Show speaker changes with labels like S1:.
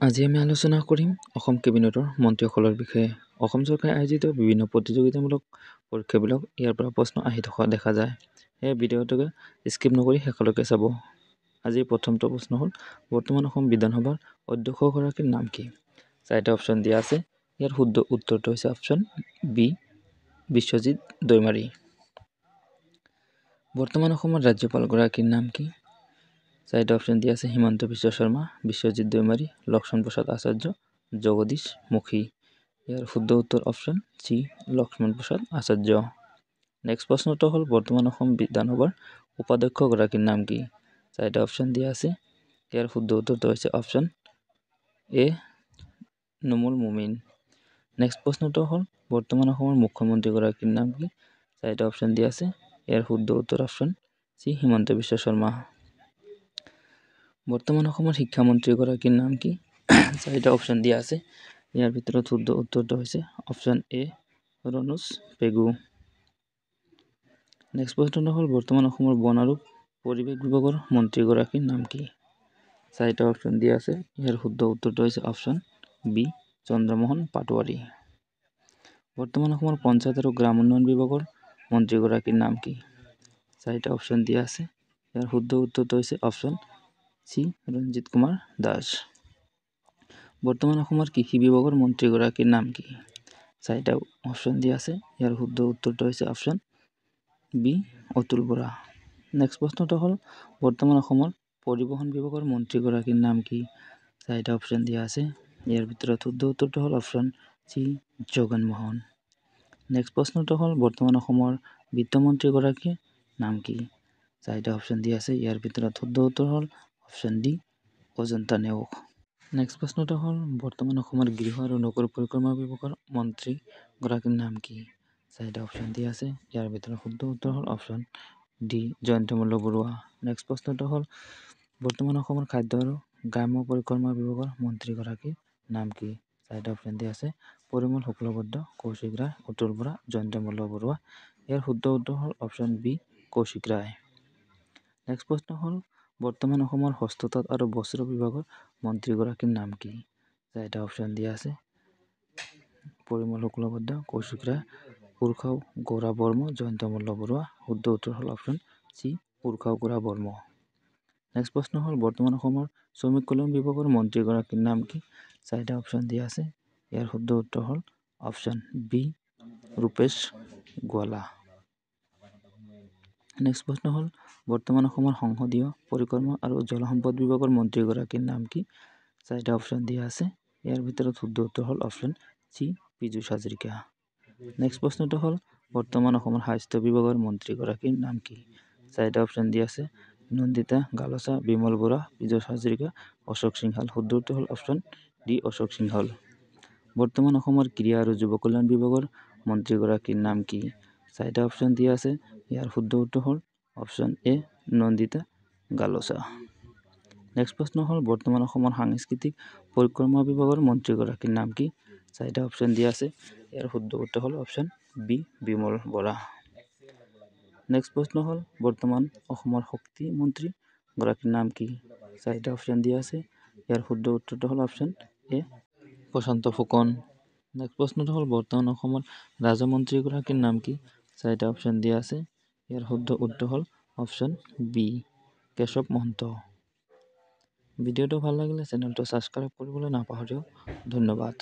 S1: আজি আমি আলোচনা কৰিম অসম কেবিনেটৰ মন্ত্ৰীসকলৰ বিষয়ে। অসম চৰকাৰে আয়োজিত বিভিন্ন প্ৰতিযোগিতামূলক পৰীক্ষাবিলাক ইয়াৰ পৰা প্ৰশ্ন আহি থকা দেখা যায়। সেয়ে ভিডিঅ'টোকে স্কিপ নকৰি শেষলৈকে চাব। আজিৰ প্ৰথমটো প্ৰশ্ন হ'ল, বৰ্তমান অসম বিধানসভাৰ অধ্যক্ষগৰাকীৰ নাম কি? চাৰিটা অপশ্যন দিয়া আছে। ইয়াৰ শুদ্ধ উত্তৰটো হৈছে অপশ্যন বি, বিশ্বজিৎ দৈমাৰী। বৰ্তমান অসমৰ ৰাজ্যপালগৰাকীৰ নাম কি? চাৰিটা অপশ্যন দিয়া আছে। হিমন্ত বিশ্ব শৰ্মা, বিশ্বজিৎ দৈমাৰী, লক্ষ্মণ প্ৰসাদ আচাৰ্য, জগদীশ মুখী। ইয়াৰ শুদ্ধ উত্তৰ অপশ্যন চি, লক্ষ্মণ প্ৰসাদ আচাৰ্য। নেক্সট প্ৰশ্নটো হ'ল, বৰ্তমান অসম বিধানসভাৰ উপাধ্যক্ষগৰাকীৰ নাম কি? চাৰিটা অপশ্যন দিয়া আছে। ইয়াৰ শুদ্ধ উত্তৰটো হৈছে অপশ্যন এ, নুমুল মুমিন। নেক্সট প্ৰশ্নটো হ'ল, বৰ্তমান অসমৰ মুখ্যমন্ত্ৰীগৰাকীৰ নাম কি? চাৰিটা অপশ্যন দিয়া আছে। ইয়াৰ শুদ্ধ উত্তৰ অপশ্যন চি, হিমন্ত বিশ্ব শৰ্মা। বৰ্তমান অসমৰ শিক্ষামন্ত্ৰীগৰাকীৰ নাম কি? চাৰিটা অপশ্যন দিয়া আছে। ইয়াৰ ভিতৰত শুদ্ধ উত্তৰটো হৈছে option A, Ranoj Pegu. Next প্ৰশ্নটো হ'ল, বৰ্তমান অসমৰ বন আৰু পৰিৱেশ বিভাগৰ মন্ত্ৰীগৰাকীৰ নাম কি? চাৰিটা অপশ্যন দিয়া আছে। ইয়াৰ শুদ্ধ উত্তৰটো হৈছে অপশ্যন বি, চন্দ্ৰমোহন পাটোৱাৰী। বৰ্তমান অসমৰ পঞ্চায়ত আৰু গ্ৰাম উন্নয়ন বিভাগৰ মন্ত্ৰীগৰাকীৰ নাম কি? চাৰিটা অপশ্যন দিয়া আছে। ইয়াৰ শুদ্ধ উত্তৰটো হৈছে অপশ্যন চি, ৰঞ্জিত কুমাৰ দাস। বৰ্তমান অসমৰ কৃষি বিভাগৰ মন্ত্ৰীগৰাকীৰ নাম কি? চাৰিটা অপশ্যন দিয়া আছে। ইয়াৰ শুদ্ধ উত্তৰটো হৈছে option B, Atul Bora. Next প্ৰশ্নটো হ'ল, বৰ্তমান অসমৰ পৰিবহণ বিভাগৰ মন্ত্ৰীগৰাকীৰ নাম কি? চাৰিটা অপশ্যন দিয়া আছে। ইয়াৰ ভিতৰত শুদ্ধ উত্তৰটো হ'ল option C, Jagan Mohan. Next প্ৰশ্নটো হ'ল, বৰ্তমান অসমৰ বিত্তমন্ত্ৰীগৰাকীৰ নাম কি? চাৰিটা অপশ্যন দিয়া আছে। ইয়াৰ ভিতৰত শুদ্ধ উত্তৰ হ'ল option D, Ajanta Neog. Next প্ৰশ্নটো হ'ল, বৰ্তমান অসমৰ গৃহ আৰু নগৰ পৰিক্ৰমা বিভাগৰ মন্ত্ৰীগৰাকীৰ নাম কি? চাৰিটা অপশ্যন দিয়া আছে। ইয়াৰ ভিতৰত শুদ্ধ উত্তৰ হ'ল option D, Jayanta Malla Baruah. Next প্ৰশ্নটো হ'ল, বৰ্তমান অসমৰ খাদ্য আৰু গ্ৰাম্য পৰিক্ৰমা বিভাগৰ মন্ত্ৰীগৰাকীৰ নাম কি? চাৰিটা অপশ্যন দিয়া আছে। পৰিমল শুক্লবৈদ্য, কৌশিক ৰায়, অতুল বৰা, জয়ন্ত মল্ল বৰুৱা। ইয়াৰ শুদ্ধ উত্তৰ হ'ল অপশ্যন বি, কৌশিক ৰায়। নেক্সট প্ৰশ্ন হ'ল, বৰ্তমান অসমৰ হস্ততাঁত আৰু বস্ত্ৰ বিভাগৰ মন্ত্ৰীগৰাকীৰ নাম কি? চাৰিটা অপশ্যন দিয়া আছে। পৰিমল শুক্লবৈদ্য, কৌশিক ৰায়, উৰ্খাও গৌৰা বৰ্ম, জয়ন্ত মল্ল বৰুৱা। শুদ্ধ উত্তৰ হ'ল option C, Urkhao Gwra Brahma. Next প্ৰশ্ন হ'ল, বৰ্তমান অসমৰ শ্ৰমিক কল্যাণ বিভাগৰ মন্ত্ৰীগৰাকীৰ নাম কি? চাৰিটা অপশ্যন দিয়া আছে। ইয়াৰ শুদ্ধ উত্তৰ হ'ল option B, Rupesh Gowala. Next প্ৰশ্ন হ'ল, বৰ্তমান অসমৰ সংসদীয় পৰিক্ৰমা আৰু জলসম্পদ বিভাগৰ মন্ত্ৰীগৰাকীৰ নাম কি? চাৰিটা অপশ্যন দিয়া আছে। ইয়াৰ ভিতৰত শুদ্ধ উত্তৰ হ'ল option C, Piyush Hazarika. Next প্ৰশ্নটো হ'ল, বৰ্তমান অসমৰ স্বাস্থ্য বিভাগৰ মন্ত্ৰীগৰাকীৰ নাম কি? চাৰিটা অপশ্যন দিয়া আছে। নন্দিতা গালচা, বিমল বৰা, পীযুষ হাজৰিকা, অশোক সিংহাল। শুদ্ধ উত্তৰ হ'ল অপশ্যন ডি, অশোক সিংহল। বৰ্তমান অসমৰ ক্ৰীড়া আৰু যুৱ কল্যাণ বিভাগৰ মন্ত্ৰীগৰাকীৰ নাম কি? চাৰিটা অপশ্যন দিয়া আছে। ইয়াৰ শুদ্ধ উত্তৰ হ'ল অপশ্যন এ, নন্দিতা গালোচা। নেক্সট প্ৰশ্ন হ'ল, বৰ্তমান অসমৰ সাংস্কৃতিক পৰিক্ৰমা বিভাগৰ মন্ত্ৰীগৰাকীৰ নাম কি? চাৰিটা অপশ্যন দিয়া আছে। ইয়াৰ শুদ্ধ উত্তৰ হ'ল option B, Bimal Bora. Next প্ৰশ্ন হ'ল, বৰ্তমান অসমৰ শক্তি মন্ত্ৰী গৰাকীৰ নাম কি? চাৰিটা অপশ্যন দিয়া আছে। ইয়াৰ শুদ্ধ উত্তৰটো হ'ল option A, Prashanta Phukan. Next প্ৰশ্নটো হ'ল, বৰ্তমান অসমৰ ৰাজমন্ত্ৰীগৰাকীৰ নাম কি? চাৰিটা অপশ্যন দিয়া আছে। ইয়াৰ শুদ্ধ উত্তৰ হ'ল অপশ্যন বি, কেশৱ মহন্ত। ভিডিঅ'টো ভাল লাগিলে চেনেলটো ছাবস্ক্ৰাইব কৰিবলৈ নাপাহৰিব। ধন্যবাদ।